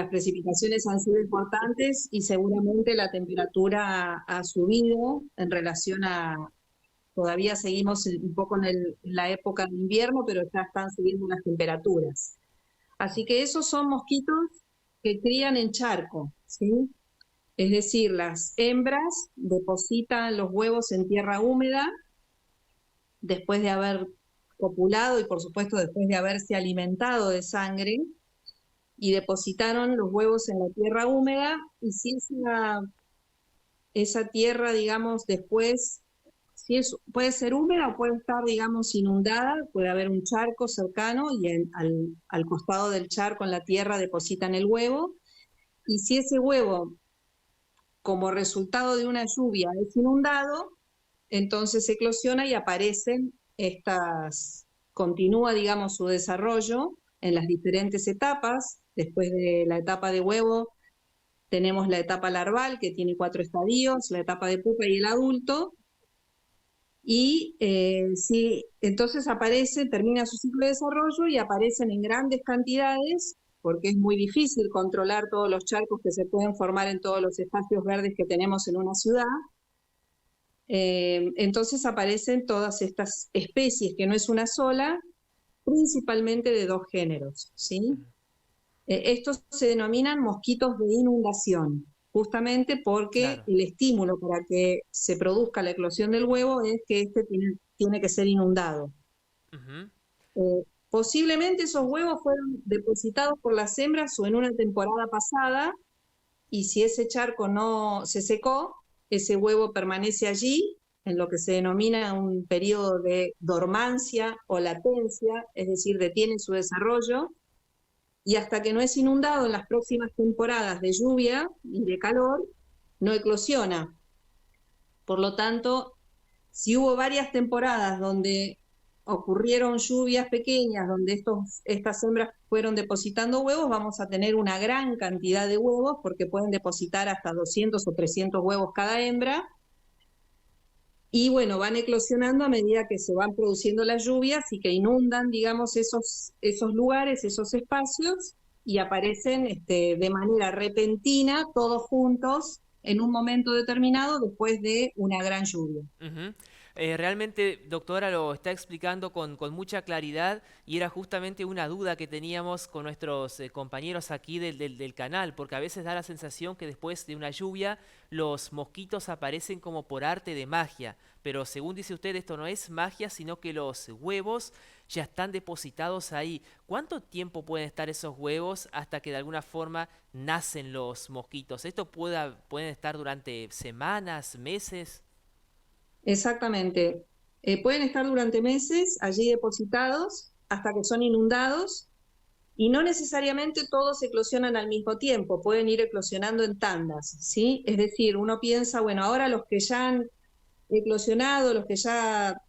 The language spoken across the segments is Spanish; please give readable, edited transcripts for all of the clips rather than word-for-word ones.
las precipitaciones han sido importantes y seguramente la temperatura ha subido en relación a, todavía seguimos un poco en la época de invierno, pero ya están subiendo las temperaturas. Así que esos son mosquitos que crían en charco, ¿sí? Es decir, las hembras depositan los huevos en tierra húmeda después de haber copulado y por supuesto después de haberse alimentado de sangre, y depositaron los huevos en la tierra húmeda, y si esa tierra, digamos, después, si es, puede ser húmeda o puede estar, digamos, inundada, puede haber un charco cercano y al costado del charco en la tierra depositan el huevo, y si ese huevo, como resultado de una lluvia, es inundado, entonces eclosiona y aparecen continúa, digamos, su desarrollo en las diferentes etapas. Después de la etapa de huevo, tenemos la etapa larval, que tiene 4 estadios, la etapa de pupa y el adulto, y entonces termina su ciclo de desarrollo y aparecen en grandes cantidades, porque es muy difícil controlar todos los charcos que se pueden formar en todos los espacios verdes que tenemos en una ciudad. Entonces aparecen todas estas especies, que no es una sola, principalmente de 2 géneros, ¿sí? Estos se denominan mosquitos de inundación, justamente porque Claro. el estímulo para que se produzca la eclosión del huevo es que tiene que ser inundado. Ujú. Posiblemente esos huevos fueron depositados por las hembras o en una temporada pasada, y si ese charco no se secó, ese huevo permanece allí en lo que se denomina un periodo de dormancia o latencia, es decir, detiene su desarrollo, y hasta que no es inundado en las próximas temporadas de lluvia y de calor, no eclosiona. Por lo tanto, si hubo varias temporadas donde ocurrieron lluvias pequeñas, donde estas hembras fueron depositando huevos, vamos a tener una gran cantidad de huevos, porque pueden depositar hasta 200 o 300 huevos cada hembra, y bueno, van eclosionando a medida que se van produciendo las lluvias y que inundan, digamos, esos lugares, esos espacios, y aparecen de manera repentina, todos juntos, en un momento determinado, después de una gran lluvia. Ujú. Realmente, doctora, lo está explicando con mucha claridad y era justamente una duda que teníamos con nuestros compañeros aquí del canal, porque a veces da la sensación que después de una lluvia los mosquitos aparecen como por arte de magia, pero según dice usted esto no es magia, sino que los huevos ya están depositados ahí. ¿Cuánto tiempo pueden estar esos huevos hasta que de alguna forma nacen los mosquitos? ¿Esto pueden estar durante semanas, meses? Exactamente. Pueden estar durante meses allí depositados hasta que son inundados, y no necesariamente todos eclosionan al mismo tiempo, pueden ir eclosionando en tandas, ¿sí? Es decir, uno piensa, bueno, ahora los que ya han eclosionado, los que ya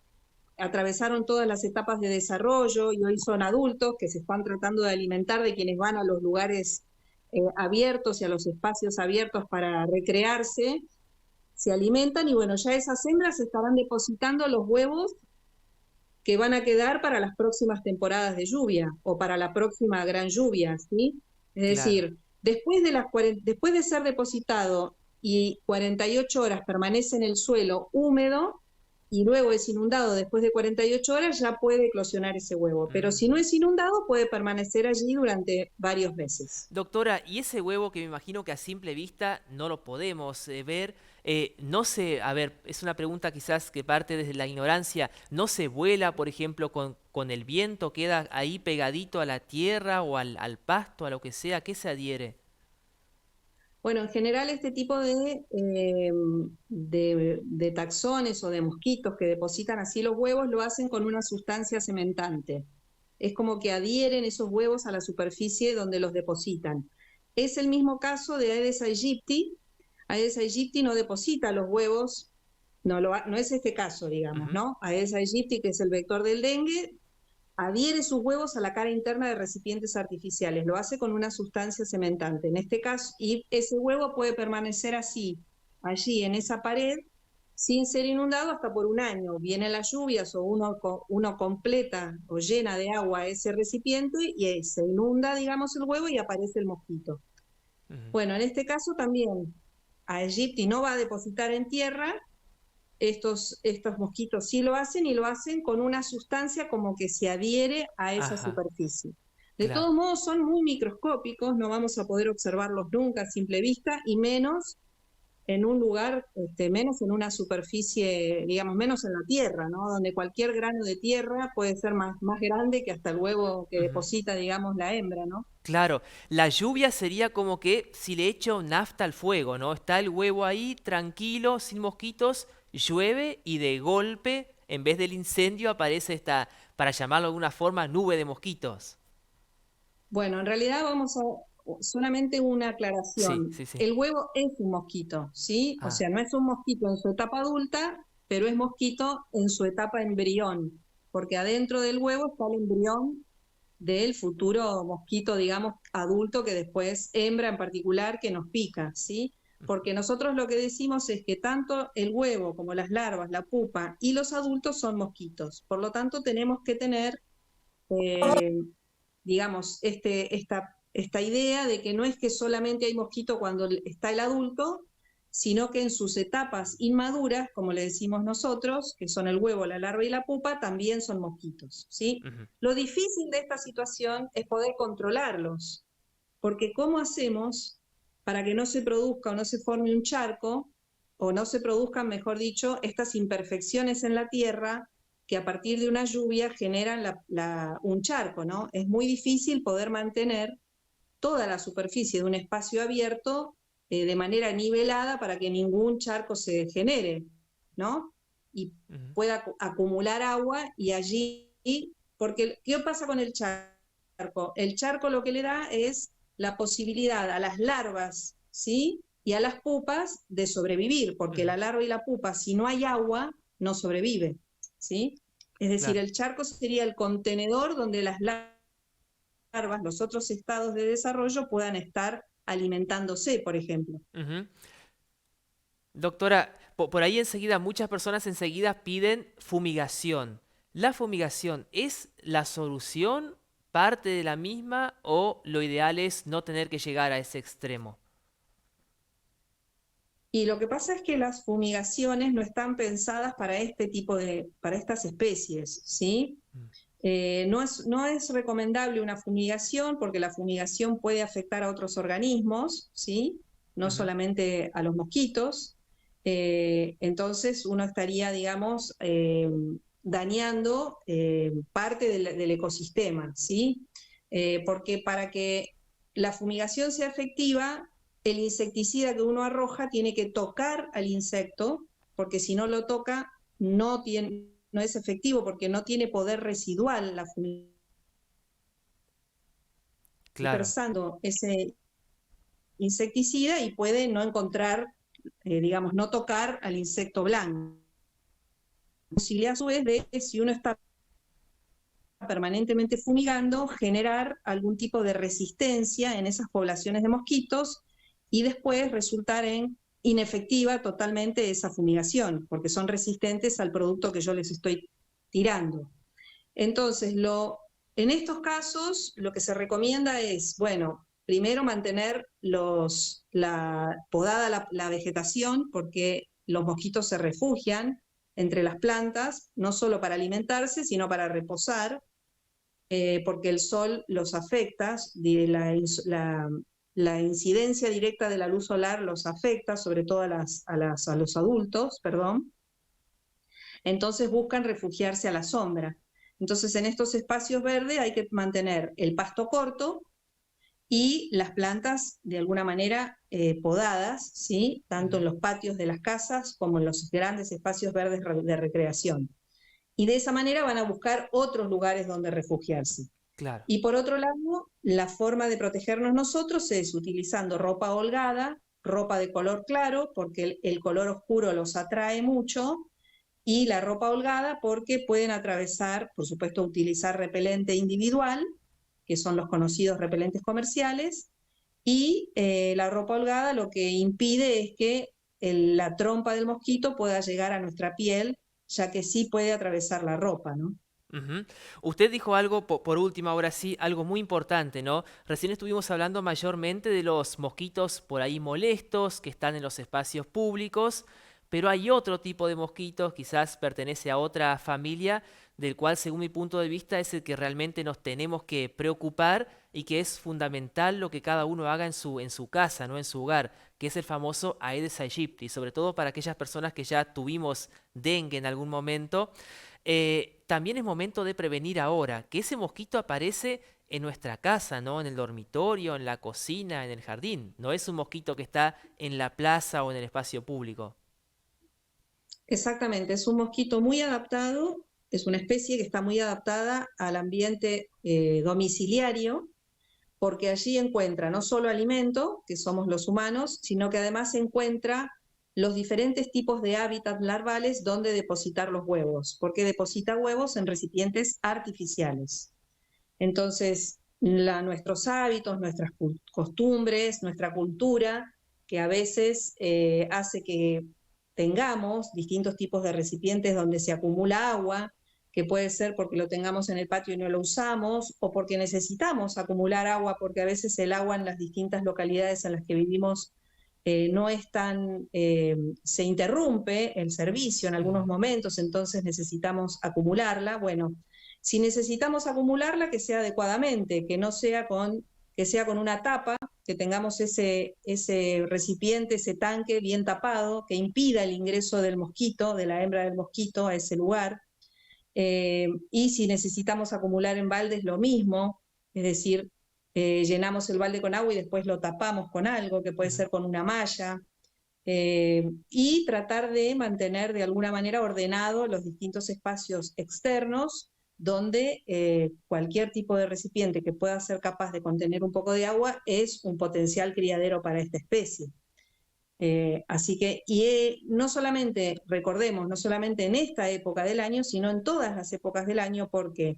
atravesaron todas las etapas de desarrollo y hoy son adultos que se están tratando de alimentar de quienes van a los lugares abiertos y a los espacios abiertos para recrearse, se alimentan, y bueno, ya esas hembras estarán depositando los huevos que van a quedar para las próximas temporadas de lluvia o para la próxima gran lluvia, ¿sí? Es Claro. decir, después de ser depositado y 48 horas permanece en el suelo húmedo y luego es inundado después de 48 horas, ya puede eclosionar ese huevo. Pero si no Mm. es inundado, puede permanecer allí durante varios meses. Doctora, y ese huevo que me imagino que a simple vista no lo podemos ver, no se, a ver, es una pregunta quizás que parte desde la ignorancia, ¿no se vuela, por ejemplo, con el viento, queda ahí pegadito a la tierra o al pasto, a lo que sea? ¿Qué se adhiere? Bueno, en general este tipo de taxones o de mosquitos que depositan así los huevos lo hacen con una sustancia cementante. Es como que adhieren esos huevos a la superficie donde los depositan. Es el mismo caso de Aedes aegypti. Aedes aegypti no deposita los huevos, no es este caso, digamos, Ujú. ¿no? Aedes aegypti, que es el vector del dengue, adhiere sus huevos a la cara interna de recipientes artificiales, lo hace con una sustancia cementante, en este caso, y ese huevo puede permanecer así, allí en esa pared, sin ser inundado hasta por un año. Vienen las lluvias o uno completa o llena de agua ese recipiente y se inunda, digamos, el huevo y aparece el mosquito. Ujú. Bueno, en este caso también a Aegypti no va a depositar en tierra, estos mosquitos sí lo hacen y lo hacen con una sustancia como que se adhiere a esa Ajá, superficie. De claro. todos modos son muy microscópicos, no vamos a poder observarlos nunca a simple vista y menos en un lugar, menos en una superficie, digamos, menos en la tierra, ¿no? Donde cualquier grano de tierra puede ser más grande que hasta el huevo que Ujú. deposita, digamos, la hembra, ¿no? Claro, la lluvia sería como que si le echo nafta al fuego, ¿no? Está el huevo ahí, tranquilo, sin mosquitos, llueve y de golpe, en vez del incendio, aparece esta, para llamarlo de alguna forma, nube de mosquitos. Bueno, en realidad vamos a solamente una Sí, aclaración. sí, sí. El huevo es un mosquito, ¿sí? O Ah, sea, no es un mosquito en su etapa adulta, pero es mosquito en su etapa embrión, porque adentro del huevo está el embrión del futuro mosquito, digamos, adulto que después, hembra en particular, que nos pica, ¿sí? Porque nosotros lo que decimos es que tanto el huevo como las larvas, la pupa y los adultos son mosquitos. Por lo tanto, tenemos que tener eh, digamos, esta idea de que no es que solamente hay mosquito cuando está el adulto, sino que en sus etapas inmaduras, como le decimos nosotros, que son el huevo, la larva y la pupa, también son mosquitos, ¿sí? ujú, Lo difícil de esta situación es poder controlarlos, porque ¿cómo hacemos para que no se produzca o no se forme un charco, o no se produzcan, mejor dicho, estas imperfecciones en la tierra que a partir de una lluvia generan un charco, ¿no? Es muy difícil poder mantener toda la superficie de un espacio abierto de manera nivelada para que ningún charco se genere, ¿no? Y ujú. pueda acumular agua y allí, porque ¿qué pasa con el charco? El charco lo que le da es la posibilidad a las larvas, ¿sí? Y a las pupas de sobrevivir, porque Ujú, la larva y la pupa, si no hay agua, no sobrevive, ¿sí? Es decir, claro. el charco sería el contenedor donde las larvas, los otros estados de desarrollo puedan estar alimentándose, por ejemplo. Ujú. Doctora, por ahí enseguida muchas personas enseguida piden fumigación. ¿La fumigación es la solución, parte de la misma o lo ideal es no tener que llegar a ese extremo? Y lo que pasa es que las fumigaciones no están pensadas para para estas especies, ¿sí? Mm, No es recomendable una fumigación porque la fumigación puede afectar a otros organismos, ¿sí? No ujú, solamente a los mosquitos. Entonces uno estaría, digamos, dañando parte del ecosistema, ¿sí? Porque para que la fumigación sea efectiva, el insecticida que uno arroja tiene que tocar al insecto, porque si no lo toca, no es efectivo porque no tiene poder residual la fumigación claro. dispersando ese insecticida y puede no encontrar, digamos, no tocar al insecto blanco. La posibilidad a su vez de, si uno está permanentemente fumigando, generar algún tipo de resistencia en esas poblaciones de mosquitos y después resultar en inefectiva totalmente esa fumigación, porque son resistentes al producto que yo les estoy tirando. Entonces, en estos casos, lo que se recomienda es, bueno, primero mantener podada la vegetación, porque los mosquitos se refugian entre las plantas, no solo para alimentarse, sino para reposar, porque el sol los afecta, la incidencia directa de la luz solar los afecta, sobre todo a los adultos, perdón. Entonces buscan refugiarse a la sombra. Entonces en estos espacios verdes hay que mantener el pasto corto y las plantas de alguna manera podadas, ¿sí? Tanto Ujú, en los patios de las casas como en los grandes espacios verdes de recreación. Y de esa manera van a buscar otros lugares donde refugiarse. claro. Y por otro lado, la forma de protegernos nosotros es utilizando ropa holgada, ropa de color claro, porque el color oscuro los atrae mucho, y la ropa holgada porque pueden atravesar, por supuesto, utilizar repelente individual, que son los conocidos repelentes comerciales, y la ropa holgada lo que impide es que la trompa del mosquito pueda llegar a nuestra piel, ya que sí puede atravesar la ropa, ¿no? Ujú. Usted dijo algo, por último, ahora sí, algo muy importante, ¿no? Recién estuvimos hablando mayormente de los mosquitos por ahí molestos que están en los espacios públicos, pero hay otro tipo de mosquitos, quizás pertenece a otra familia, del cual, según mi punto de vista, es el que realmente nos tenemos que preocupar y que es fundamental lo que cada uno haga en su casa, ¿no? En su hogar, que es el famoso Aedes aegypti, sobre todo para aquellas personas que ya tuvimos dengue en algún momento. También es momento de prevenir ahora, que ese mosquito aparece en nuestra casa, ¿no? En el dormitorio, en la cocina, en el jardín. No es un mosquito que está en la plaza o en el espacio público. Exactamente, es un mosquito muy adaptado, es una especie que está muy adaptada al ambiente domiciliario, porque allí encuentra no solo alimento, que somos los humanos, sino que además encuentra los diferentes tipos de hábitats larvales donde depositar los huevos, porque deposita huevos en recipientes artificiales. Entonces, nuestros hábitos, nuestras costumbres, nuestra cultura, que a veces hace que tengamos distintos tipos de recipientes donde se acumula agua, que puede ser porque lo tengamos en el patio y no lo usamos, o porque necesitamos acumular agua, porque a veces el agua en las distintas localidades en las que vivimos no es tan, se interrumpe el servicio en algunos Ujú. momentos, entonces necesitamos acumularla. Bueno, si necesitamos acumularla, que sea adecuadamente, que sea con una tapa, que tengamos ese recipiente, ese tanque bien tapado, que impida el ingreso del mosquito, de la hembra del mosquito a ese lugar. Y si necesitamos acumular en baldes, lo mismo, es decir, llenamos el balde con agua y después lo tapamos con algo, que puede Ujú. ser con una malla, y tratar de mantener de alguna manera ordenado los distintos espacios externos donde cualquier tipo de recipiente que pueda ser capaz de contener un poco de agua es un potencial criadero para esta especie. Así que, no solamente, recordemos, no solamente en esta época del año, sino en todas las épocas del año, porque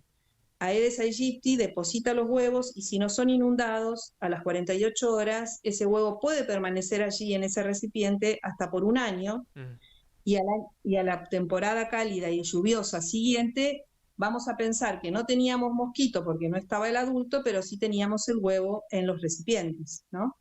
Aedes aegypti deposita los huevos y si no son inundados, a las 48 horas, ese huevo puede permanecer allí en ese recipiente hasta por un año Ujú. y a la temporada cálida y lluviosa siguiente, vamos a pensar que no teníamos mosquito porque no estaba el adulto, pero sí teníamos el huevo en los recipientes, ¿no?